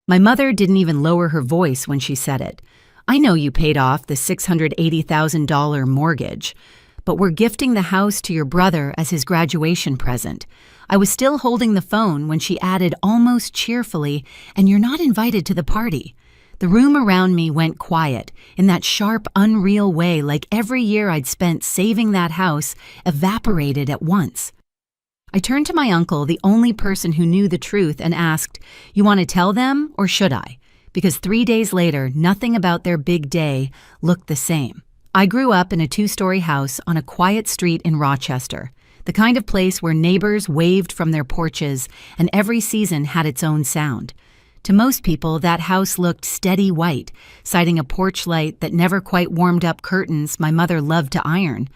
My mother didn't even lower her voice when she said it. "I know you paid off the $680,000 mortgage, but we're gifting the house to your brother as his graduation present." I was still holding the phone when she added almost cheerfully, "And you're not invited to the party." The room around me went quiet, in that sharp, unreal way, like every year I'd spent saving that house evaporated at once. I turned to my uncle, the only person who knew the truth, and asked, "You want to tell them, or should I?" Because 3 days later, nothing about their big day looked the same. I grew up in a 2-story house on a quiet street in Rochester, the kind of place where neighbors waved from their porches and every season had its own sound. To most people, that house looked steady white, citing a porch light that never quite warmed up curtains my mother loved to iron.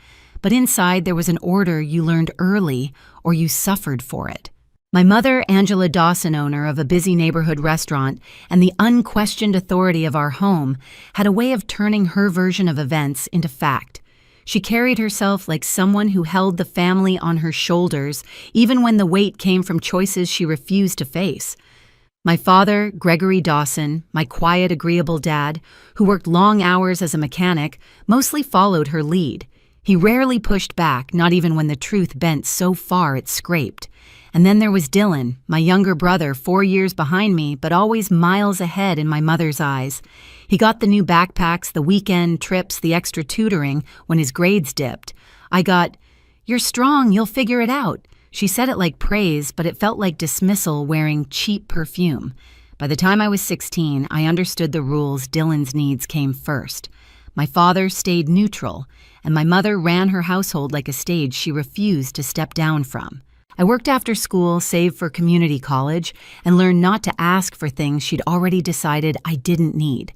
But inside there was an order you learned early, or you suffered for it. My mother, Angela Dawson, owner of a busy neighborhood restaurant and the unquestioned authority of our home, had a way of turning her version of events into fact. She carried herself like someone who held the family on her shoulders, even when the weight came from choices she refused to face. My father, Gregory Dawson, my quiet, agreeable dad, who worked long hours as a mechanic, mostly followed her lead. He rarely pushed back, not even when the truth bent so far it scraped. And then there was Dylan, my younger brother, 4 years behind me, but always miles ahead in my mother's eyes. He got the new backpacks, the weekend trips, the extra tutoring when his grades dipped. I got, "You're strong, you'll figure it out." She said it like praise, but it felt like dismissal wearing cheap perfume. By the time I was 16, I understood the rules. Dylan's needs came first. My father stayed neutral, and my mother ran her household like a stage she refused to step down from. I worked after school, saved for community college, and learned not to ask for things she'd already decided I didn't need.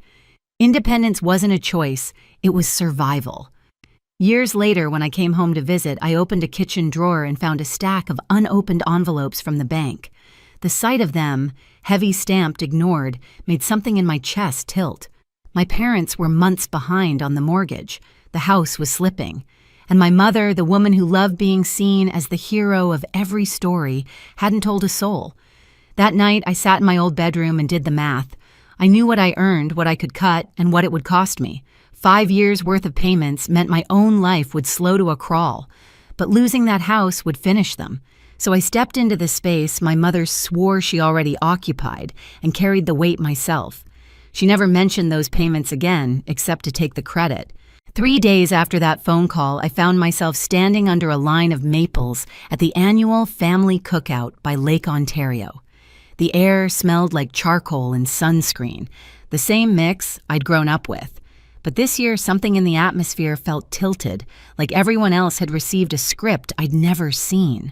Independence wasn't a choice, it was survival. Years later, when I came home to visit, I opened a kitchen drawer and found a stack of unopened envelopes from the bank. The sight of them, heavy stamped, ignored, made something in my chest tilt. My parents were months behind on the mortgage. The house was slipping. And my mother, the woman who loved being seen as the hero of every story, hadn't told a soul. That night, I sat in my old bedroom and did the math. I knew what I earned, what I could cut, and what it would cost me. 5 years' worth of payments meant my own life would slow to a crawl. But losing that house would finish them. So I stepped into the space my mother swore she already occupied and carried the weight myself. She never mentioned those payments again, except to take the credit. 3 days after that phone call, I found myself standing under a line of maples at the annual family cookout by Lake Ontario. The air smelled like charcoal and sunscreen, the same mix I'd grown up with. But this year, something in the atmosphere felt tilted, like everyone else had received a script I'd never seen.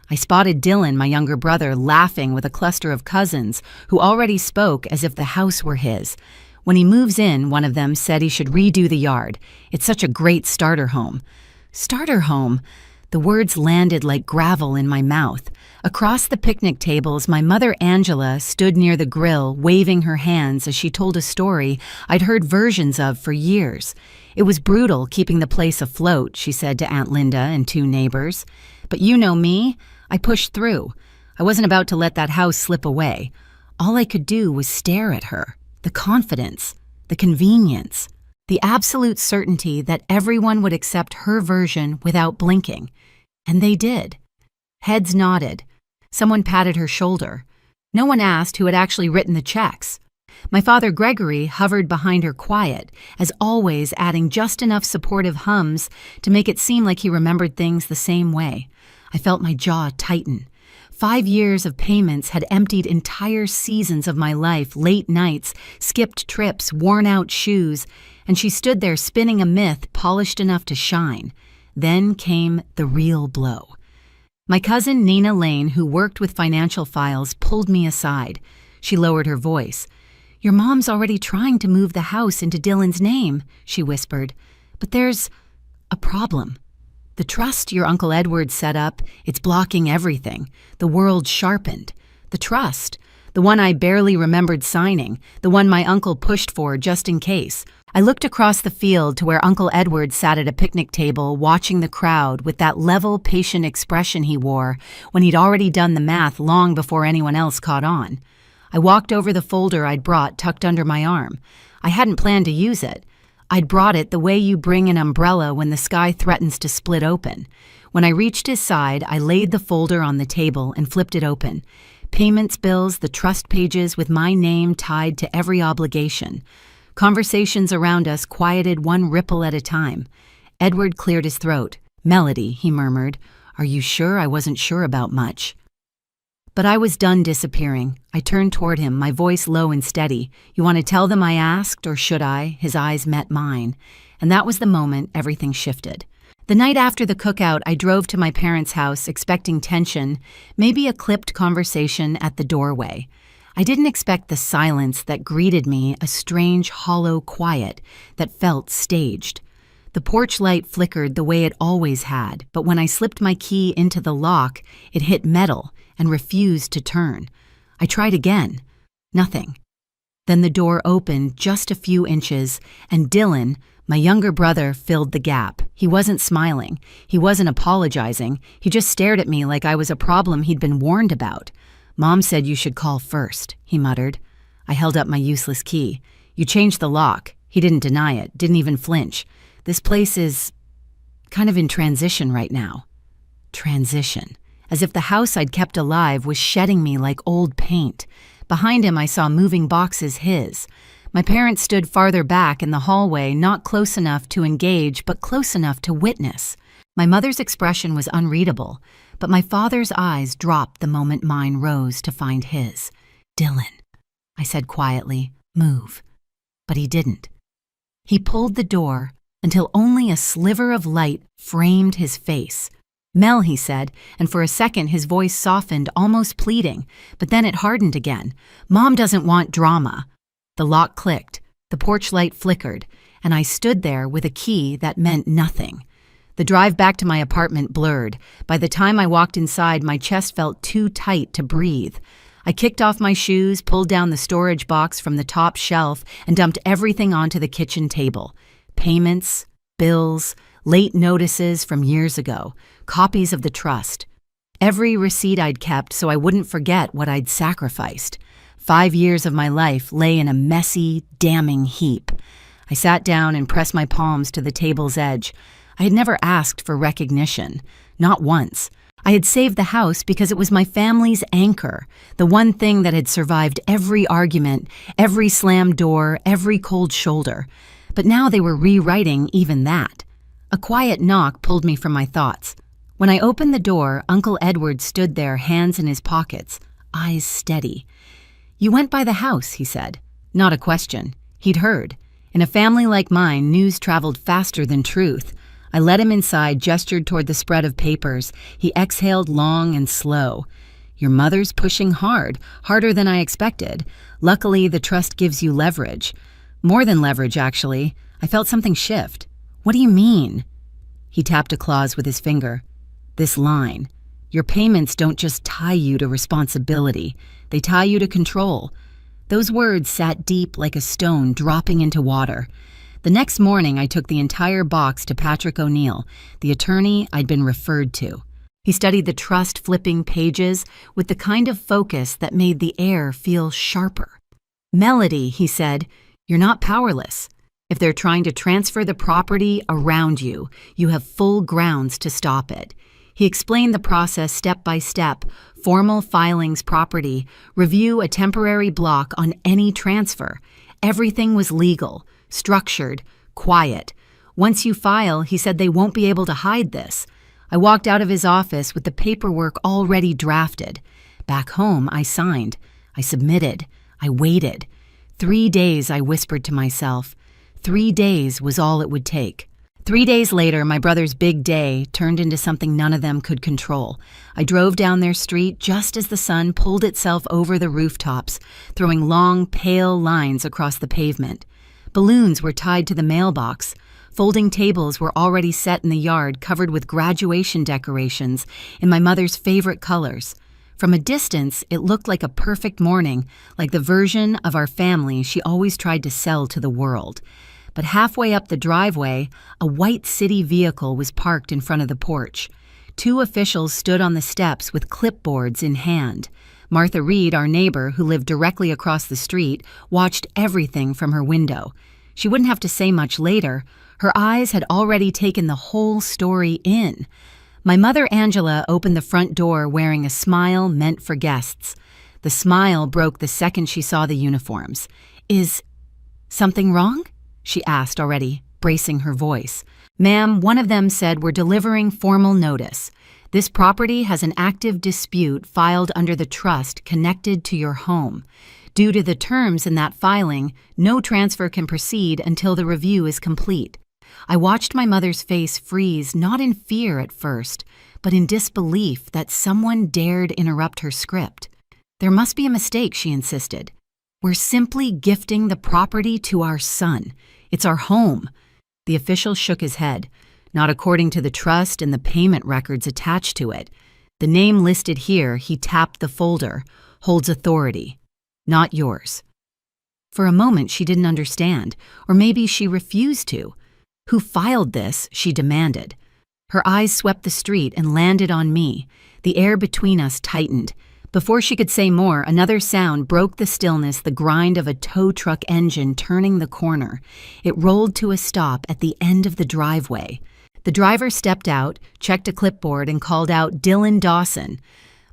I spotted Dylan, my younger brother, laughing with a cluster of cousins who already spoke as if the house were his. When he moves in, one of them said he should redo the yard. It's such a great starter home. Starter home? The words landed like gravel in my mouth. Across the picnic tables, my mother Angela stood near the grill, waving her hands as she told a story I'd heard versions of for years. It was brutal keeping the place afloat, she said to Aunt Linda and 2 neighbors. But you know me, I pushed through. I wasn't about to let that house slip away. All I could do was stare at her. The confidence, the convenience, the absolute certainty that everyone would accept her version without blinking. And they did. Heads nodded. Someone patted her shoulder. No one asked who had actually written the checks. My father, Gregory, hovered behind her quiet, as always adding just enough supportive hums to make it seem like he remembered things the same way. I felt my jaw tighten. 5 years of payments had emptied entire seasons of my life, late nights, skipped trips, worn-out shoes, and she stood there spinning a myth polished enough to shine. Then came the real blow. My cousin Nina Lane, who worked with financial files, pulled me aside. She lowered her voice. "Your mom's already trying to move the house into Dylan's name," she whispered. "But there's a problem. The trust your Uncle Edward set up, it's blocking everything. The world sharpened. The trust, the one I barely remembered signing, the one my uncle pushed for just in case." I looked across the field to where Uncle Edward sat at a picnic table watching the crowd with that level, patient expression he wore when he'd already done the math long before anyone else caught on. I walked over the folder I'd brought tucked under my arm. I hadn't planned to use it. I'd brought it the way you bring an umbrella when the sky threatens to split open. When I reached his side, I laid the folder on the table and flipped it open. Payments bills, the trust pages with my name tied to every obligation. Conversations around us quieted one ripple at a time. Edward cleared his throat. "Melody," he murmured, "are you sure I wasn't sure about much?" But I was done disappearing. I turned toward him, my voice low and steady. "You want to tell them I asked, or should I?" His eyes met mine. And that was the moment everything shifted. The night after the cookout, I drove to my parents' house, expecting tension, maybe a clipped conversation at the doorway. I didn't expect the silence that greeted me, a strange, hollow quiet that felt staged. The porch light flickered the way it always had, but when I slipped my key into the lock, it hit metal and refused to turn. I tried again. Nothing. Then the door opened just a few inches, and Dylan, my younger brother, filled the gap. He wasn't smiling. He wasn't apologizing. He just stared at me like I was a problem he'd been warned about. "Mom said you should call first," he muttered. I held up my useless key. "You changed the lock." He didn't deny it, didn't even flinch. "This place is kind of in transition right now." Transition. As if the house I'd kept alive was shedding me like old paint. Behind him I saw moving boxes his. My parents stood farther back in the hallway, not close enough to engage, but close enough to witness. My mother's expression was unreadable, but my father's eyes dropped the moment mine rose to find his. "Dylan," I said quietly, "move." But he didn't. He pulled the door until only a sliver of light framed his face. "Mel," he said, and for a second his voice softened, almost pleading, but then it hardened again. "Mom doesn't want drama." The lock clicked, the porch light flickered, and I stood there with a key that meant nothing. The drive back to my apartment blurred. By the time I walked inside, my chest felt too tight to breathe. I kicked off my shoes, pulled down the storage box from the top shelf, and dumped everything onto the kitchen table. Payments, bills, late notices from years ago, copies of the trust. Every receipt I'd kept so I wouldn't forget what I'd sacrificed. 5 years of my life lay in a messy, damning heap. I sat down and pressed my palms to the table's edge. I had never asked for recognition, not once. I had saved the house because it was my family's anchor, the one thing that had survived every argument, every slammed door, every cold shoulder. But now they were rewriting even that. A quiet knock pulled me from my thoughts. When I opened the door, Uncle Edward stood there, hands in his pockets, eyes steady. "You went by the house," he said. Not a question. He'd heard. In a family like mine, news traveled faster than truth. I led him inside, gestured toward the spread of papers. He exhaled long and slow. "Your mother's pushing hard, harder than I expected. Luckily, the trust gives you leverage." "More than leverage, actually." I felt something shift. "What do you mean?" He tapped a clause with his finger. "This line. Your payments don't just tie you to responsibility. They tie you to control." Those words sat deep like a stone dropping into water. The next morning, I took the entire box to Patrick O'Neill, the attorney I'd been referred to. He studied the trust flipping pages with the kind of focus that made the air feel sharper. "Melody," he said, "you're not powerless. If they're trying to transfer the property around you, you have full grounds to stop it." He explained the process step by step: formal filings property, review a temporary block on any transfer. Everything was legal, structured, quiet. Once you file, he said, they won't be able to hide this. I walked out of his office with the paperwork already drafted. Back home, I signed. I submitted. I waited. 3 days, I whispered to myself. 3 days was all it would take. 3 days later, my brother's big day turned into something none of them could control. I drove down their street just as the sun pulled itself over the rooftops, throwing long, pale lines across the pavement. Balloons were tied to the mailbox. Folding tables were already set in the yard, covered with graduation decorations in my mother's favorite colors. From a distance, it looked like a perfect morning, like the version of our family she always tried to sell to the world. But halfway up the driveway, a white city vehicle was parked in front of the porch. 2 officials stood on the steps with clipboards in hand. Martha Reed, our neighbor who lived directly across the street, watched everything from her window. She wouldn't have to say much later. Her eyes had already taken the whole story in. My mother Angela opened the front door wearing a smile meant for guests. The smile broke the second she saw the uniforms. "Is something wrong?" she asked already, bracing her voice. "Ma'am," one of them said, "we're delivering formal notice. This property has an active dispute filed under the trust connected to your home. Due to the terms in that filing, no transfer can proceed until the review is complete." I watched my mother's face freeze, not in fear at first, but in disbelief that someone dared interrupt her script. "There must be a mistake," she insisted. "We're simply gifting the property to our son. It's our home." The official shook his head. "Not according to the trust and the payment records attached to it. The name listed here," he tapped the folder, "holds authority. Not yours." For a moment she didn't understand, or maybe she refused to. "Who filed this?" she demanded. Her eyes swept the street and landed on me. The air between us tightened. Before she could say more, another sound broke the stillness, the grind of a tow truck engine turning the corner. It rolled to a stop at the end of the driveway. The driver stepped out, checked a clipboard, and called out, "Dylan Dawson."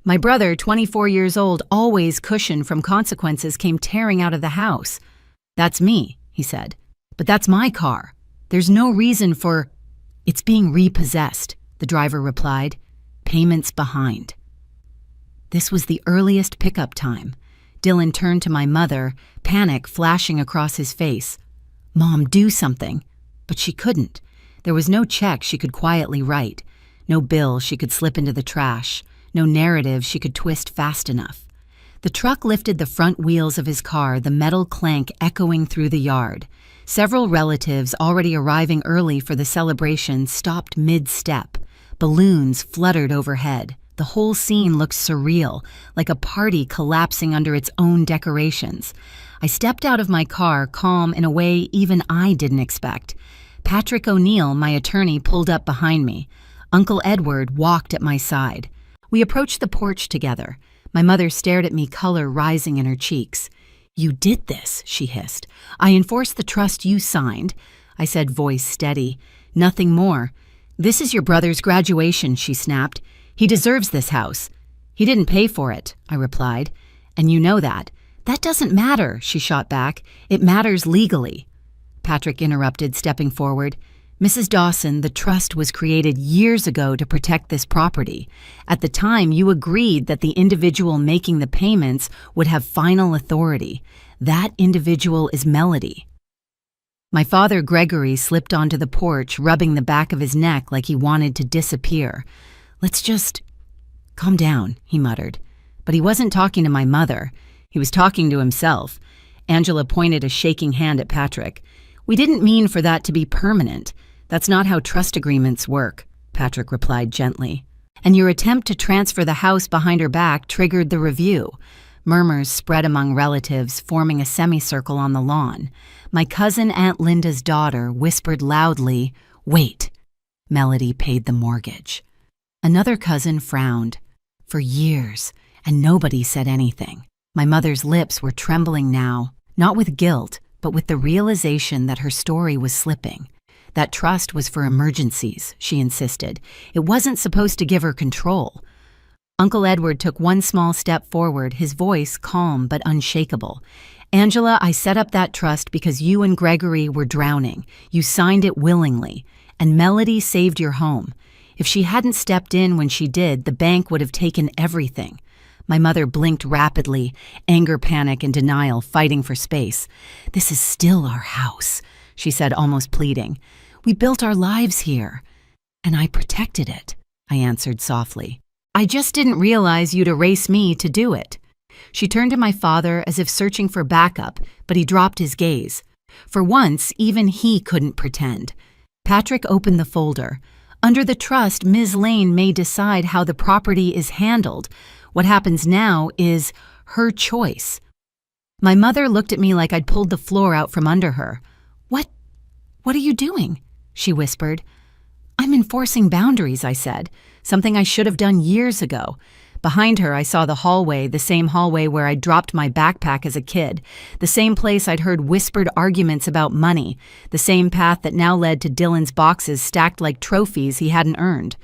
My brother, 24 years old, always cushioned from consequences, came tearing out of the house. "That's me," he said. "But that's my car. There's no reason for—" "It's being repossessed," the driver replied. "Payments behind." This was the earliest pickup time. Dylan turned to my mother, panic flashing across his face. "Mom, do something." But she couldn't. There was no check she could quietly write, no bill she could slip into the trash, no narrative she could twist fast enough. The truck lifted the front wheels of his car, the metal clank echoing through the yard. Several relatives, already arriving early for the celebration, stopped mid-step. Balloons fluttered overhead. The whole scene looked surreal, like a party collapsing under its own decorations. I stepped out of my car, calm in a way even I didn't expect. Patrick O'Neill, my attorney, pulled up behind me. Uncle Edward walked at my side. We approached the porch together. My mother stared at me, color rising in her cheeks. "You did this," she hissed. "I enforced the trust you signed." I said, voice steady. "Nothing more." "This is your brother's graduation," she snapped. "He deserves this house." "He didn't pay for it," I replied. "And you know that." "That doesn't matter," she shot back. "It matters legally." Patrick interrupted, stepping forward. "Mrs. Dawson, the trust was created years ago to protect this property. At the time, you agreed that the individual making the payments would have final authority. That individual is Melody." My father, Gregory, slipped onto the porch, rubbing the back of his neck like he wanted to disappear. "Let's just calm down," he muttered. But he wasn't talking to my mother. He was talking to himself. Angela pointed a shaking hand at Patrick. "We didn't mean for that to be permanent. That's not how trust agreements work," Patrick replied gently. "And your attempt to transfer the house behind her back triggered the review." Murmurs spread among relatives, forming a semicircle on the lawn. My cousin Aunt Linda's daughter whispered loudly, "Wait." Melody paid the mortgage. Another cousin frowned. For years, and nobody said anything. My mother's lips were trembling now, not with guilt, but with the realization that her story was slipping. That trust was for emergencies, she insisted. It wasn't supposed to give her control. Uncle Edward took one small step forward, his voice calm but unshakable. "Angela, I set up that trust because you and Gregory were drowning. You signed it willingly, and Melody saved your home. If she hadn't stepped in when she did, the bank would have taken everything." My mother blinked rapidly, anger, panic, and denial fighting for space. "This is still our house," she said, almost pleading. "We built our lives here." "And I protected it," I answered softly. "I just didn't realize you'd erase me to do it." She turned to my father as if searching for backup, but he dropped his gaze. For once, even he couldn't pretend. Patrick opened the folder. "Under the trust, Ms. Lane may decide how the property is handled. What happens now is her choice." My mother looked at me like I'd pulled the floor out from under her. What are you doing?" she whispered. "I'm enforcing boundaries," I said, "something I should have done years ago." Behind her, I saw the hallway, the same hallway where I'd dropped my backpack as a kid, the same place I'd heard whispered arguments about money, the same path that now led to Dylan's boxes stacked like trophies he hadn't earned.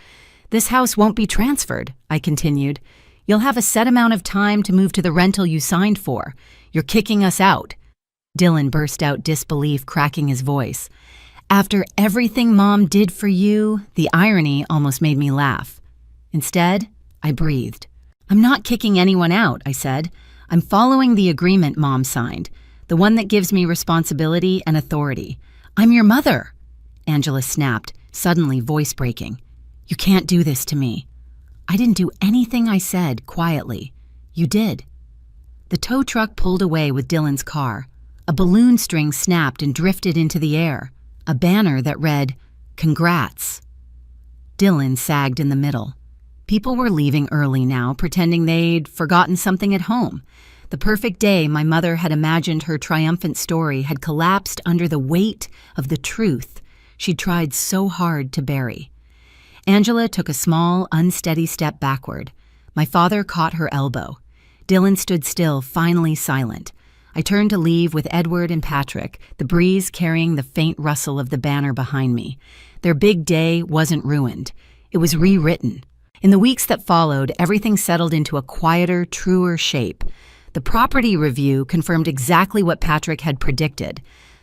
"This house won't be transferred," I continued. "You'll have a set amount of time to move to the rental you signed for. You're kicking us out." Dylan burst out disbelief, cracking his voice. "After everything Mom did for you," the irony almost made me laugh. Instead, I breathed. "I'm not kicking anyone out," I said. "I'm following the agreement Mom signed, the one that gives me responsibility and authority. I'm your mother." Angela snapped, suddenly voice breaking. "You can't do this to me." "I didn't do anything," I said quietly. "You did." The tow truck pulled away with Dylan's car. A balloon string snapped and drifted into the air. A banner that read, "Congrats." Dylan sagged in the middle. People were leaving early now, pretending they'd forgotten something at home. The perfect day my mother had imagined her triumphant story had collapsed under the weight of the truth she'd tried so hard to bury. Angela took a small, unsteady step backward. My father caught her elbow. Dylan stood still, finally silent. I turned to leave with Edward and Patrick, the breeze carrying the faint rustle of the banner behind me. Their big day wasn't ruined. It was rewritten. In the weeks that followed, everything settled into a quieter, truer shape. The property review confirmed exactly what Patrick had predicted.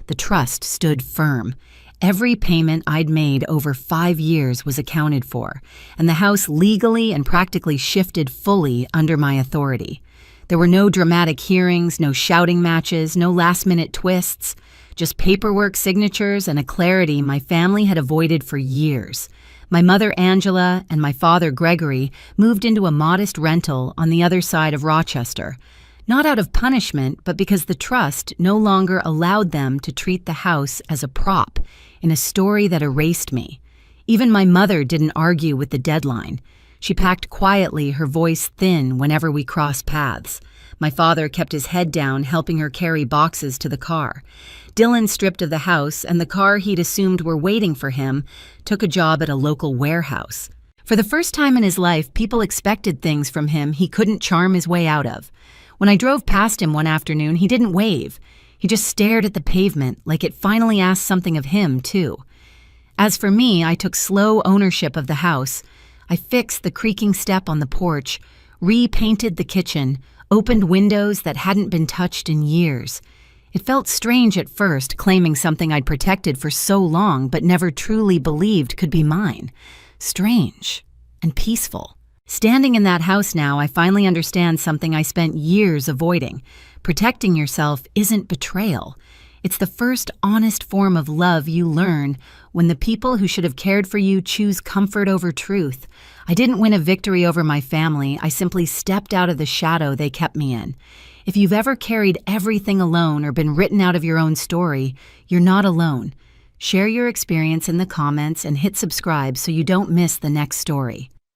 The trust stood firm. Every payment I'd made over 5 years was accounted for, and the house legally and practically shifted fully under my authority. There were no dramatic hearings, no shouting matches, no last-minute twists, just paperwork signatures and a clarity my family had avoided for years. My mother, Angela, and my father, Gregory, moved into a modest rental on the other side of Rochester. Not out of punishment, but because the trust no longer allowed them to treat the house as a prop in a story that erased me. Even my mother didn't argue with the deadline. She packed quietly, her voice thin whenever we crossed paths. My father kept his head down, helping her carry boxes to the car. Dylan stripped of the house, and the car he'd assumed were waiting for him took a job at a local warehouse. For the first time in his life, people expected things from him he couldn't charm his way out of. When I drove past him one afternoon, he didn't wave. He just stared at the pavement like it finally asked something of him, too. As for me, I took slow ownership of the house. I fixed the creaking step on the porch, repainted the kitchen, opened windows that hadn't been touched in years. It felt strange at first, claiming something I'd protected for so long but never truly believed could be mine. Strange and peaceful. Standing in that house now, I finally understand something I spent years avoiding. Protecting yourself isn't betrayal. It's the first honest form of love you learn when the people who should have cared for you choose comfort over truth. I didn't win a victory over my family. I simply stepped out of the shadow they kept me in. If you've ever carried everything alone or been written out of your own story, you're not alone. Share your experience in the comments and hit subscribe so you don't miss the next story.